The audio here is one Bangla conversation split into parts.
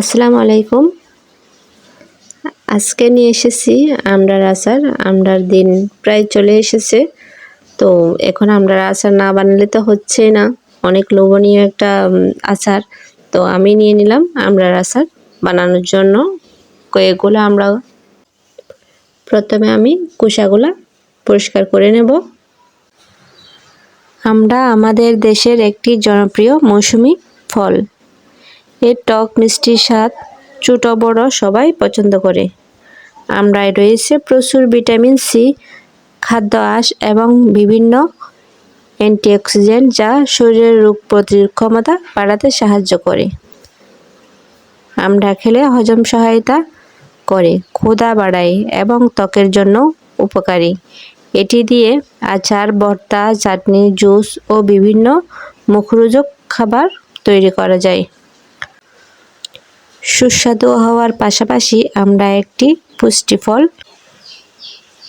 আসসালামু আলাইকুম। আজকে নিয়ে এসেছি আমড়ার আচার। আমড়ার দিন প্রায় চলে এসেছে। তো এখন আমড়ার আচার না বানালে তো হচ্ছেই না। অনেক লোভনীয় একটা আচার। তো আমি নিয়ে নিলাম আমড়ার আচার বানানোর জন্য কয়েকগুলো আমড়া। প্রথমে আমি খোসাগুলা পরিষ্কার করে নেব। আমড়া আমাদের দেশের একটি জনপ্রিয় মৌসুমী ফল। এর টক মিষ্টি স্বাদ ছোট বড় সবাই পছন্দ করে। আমড়ায় রয়েছে প্রচুর ভিটামিন সি, খাদ্য আঁশ এবং বিভিন্ন অ্যান্টিঅক্সিডেন্ট যা শরীরের রোগ প্রতিরোধ ক্ষমতা বাড়াতে সাহায্য করে। আমড়া খেলে হজম সহায়তা করে, ক্ষুধা বাড়ায় এবং ত্বকের জন্য উপকারী। এটি দিয়ে আচার, ভর্তা, চাটনি, জুস ও বিভিন্ন মুখরোচক খাবার তৈরি করা যায়। সুস্বাদু হওয়ার পাশাপাশি আমড়া একটি পুষ্টি ফল,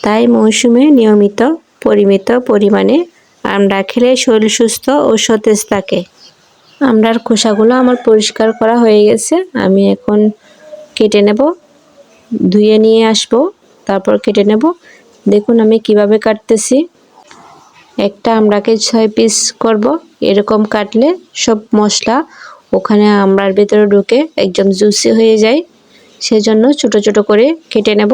তাই মৌসুমে নিয়মিত পরিমিত পরিমাণে আমড়া খেলে শরীর সুস্থ ও সতেজ থাকে। আমড়ার খোসাগুলো আমার পরিষ্কার করা হয়ে গেছে। আমি এখন কেটে নেব, ধুয়ে নিয়ে আসবো, তারপর কেটে নেব। দেখুন আমি কিভাবে কাটতেছি। একটা আমড়াকে 6 পিস করব। এরকম কাটলে সব মশলা ওখানে আমড়ার ভেতরে ঢুকে একদম জুসি হয়ে যায়। সেজন্য ছোট ছোট করে কেটে নেব।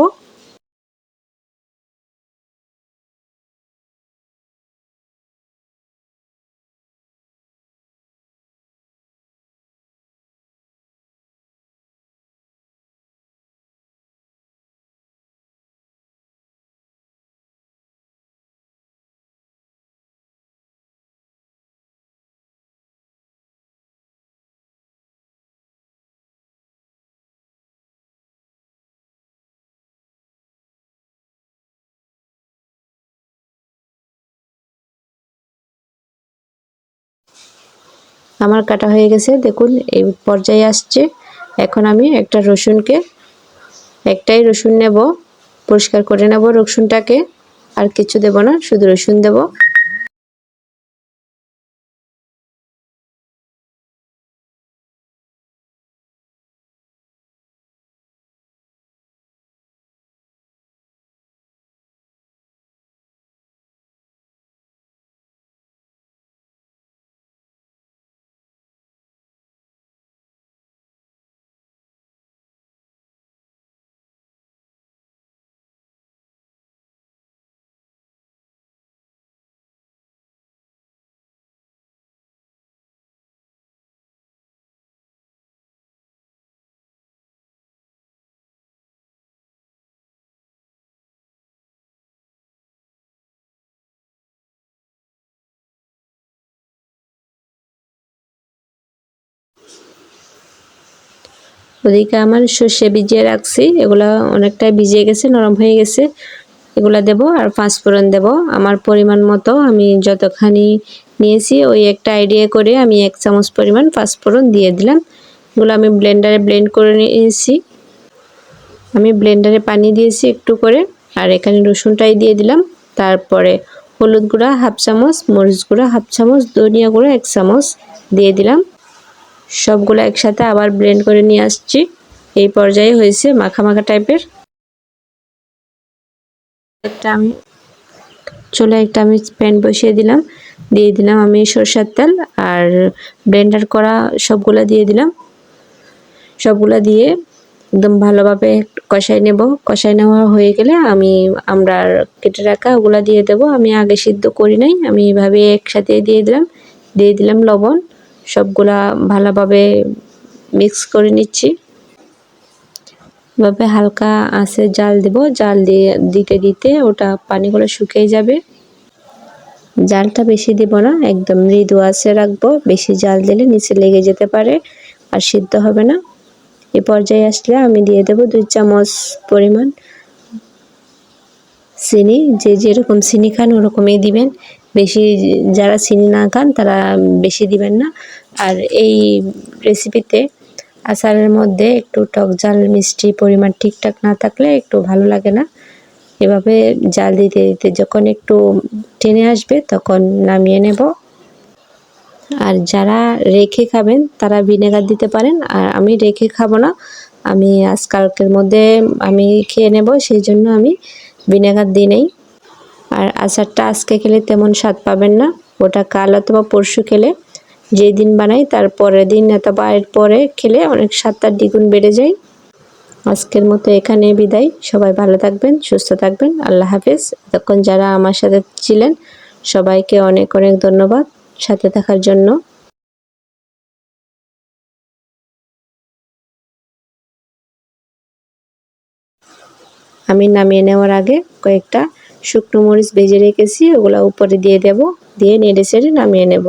আমার কাটা হয়ে গেছে, দেখুন এই পর্যায়ে আসছে। এখন আমি একটা রসুনকে, একটাই রসুন নেব, পরিষ্কার করে নেব রসুনটাকে। আর কিছু দেব না, শুধু রসুন দেব। ওদিকে আমার সর্ষে ভিজিয়ে রাখছি, এগুলা অনেকটাই ভিজিয়ে গেছে, নরম হয়ে গেছে। এগুলা দেব আর পাঁচফোড়ন দেব আমার পরিমাণ মতো। আমি যতখানি নিয়েছি ওই একটা আইডিয়া করে আমি 1 চামচ পরিমাণ পাঁচফোড়ন দিয়ে দিলাম। এগুলো আমি ব্লেন্ডারে ব্লেন্ড করে নিয়েছি। আমি ব্লেন্ডারে পানি দিয়েছি একটু করে, আর এখানে রসুনটাই দিয়ে দিলাম। তারপরে হলুদ গুঁড়া 1/2 চামচ, মরিচ গুঁড়া 1/2 চামচ, ধনিয়া গুঁড়া 1 চামচ দিয়ে দিলাম। সবগুলো একসাথে আবার ব্লেন্ড করে নিয়ে আসছি। এই পর্যায়ে হয়েছে মাখা মাখা টাইপের। একটা আমি প্যান বসিয়ে দিলাম, দিয়ে দিলাম আমি সরষের তেল, আর ব্লেন্ডার করা সবগুলা দিয়ে দিলাম। সবগুলা দিয়ে একদম ভালোভাবে কষাই নেব। কষাই নেওয়া হয়ে গেলে আমি আমরা কেটে রাখা ওগুলা দিয়ে দেব। আমি আগে সিদ্ধ করি নাই, আমি এভাবে একসাথে দিয়ে দিলাম। দিয়ে দিলাম লবণ। সবগুলা ভালোভাবে মিক্স করে নিচ্ছি। এভাবে হালকা আঁচে জাল দেব। জাল দিয়ে দিতে দিতে ওটা পানিগুলো শুকিয়ে যাবে। জালটা বেশি দিব না, একদম মৃদু আঁচে রাখবো। বেশি জাল দিলে নিচে লেগে যেতে পারে আর সিদ্ধ হবে না। এই পর্যায়ে আসলে আমি দিয়ে দেব 2 চামচ পরিমাণ চিনি। যে যেরকম চিনি খান ওরকমই দিবেন। বেশি যারা চিনি না খান তারা বেশি দিবেন না। আর এই রেসিপিতে আচারের মধ্যে একটু টক ঝাল মিষ্টি পরিমাণ ঠিকঠাক না থাকলে একটু ভালো লাগে না। এভাবে জাল দিতে দিতে যখন একটু টেনে আসবে তখন নামিয়ে নেব। আর যারা রেখে খাবেন তারা ভিনেগার দিতে পারেন, আর আমি রেখে খাবো না, আমি আজকালকের মধ্যে আমি খেয়ে নেব, সেই জন্য আমি ভিনেগার দিই নেই। আর আচারটা আজকে খেলে তেমন স্বাদ পাবেন না, ওটা কাল অথবা পরশু খেলে, যেই দিন বানাই তার পরের দিন অথবা এর পরে খেলে অনেক স্বাদটা দ্বিগুণ বেড়ে যায়। আজকের মতো এখানে বিদায়। সবাই ভালো থাকবেন, সুস্থ থাকবেন। আল্লাহ হাফেজ। এতক্ষণ যারা আমার সাথে ছিলেন সবাইকে অনেক অনেক ধন্যবাদ সাথে থাকার জন্য। আমি নামিয়ে নেওয়ার আগে কয়েকটা শুকনো মরিচ ভেজে রেখেছি, ওগুলো উপরে দিয়ে দেব, দিয়ে নেড়ে চেড়ে নামিয়ে নেব।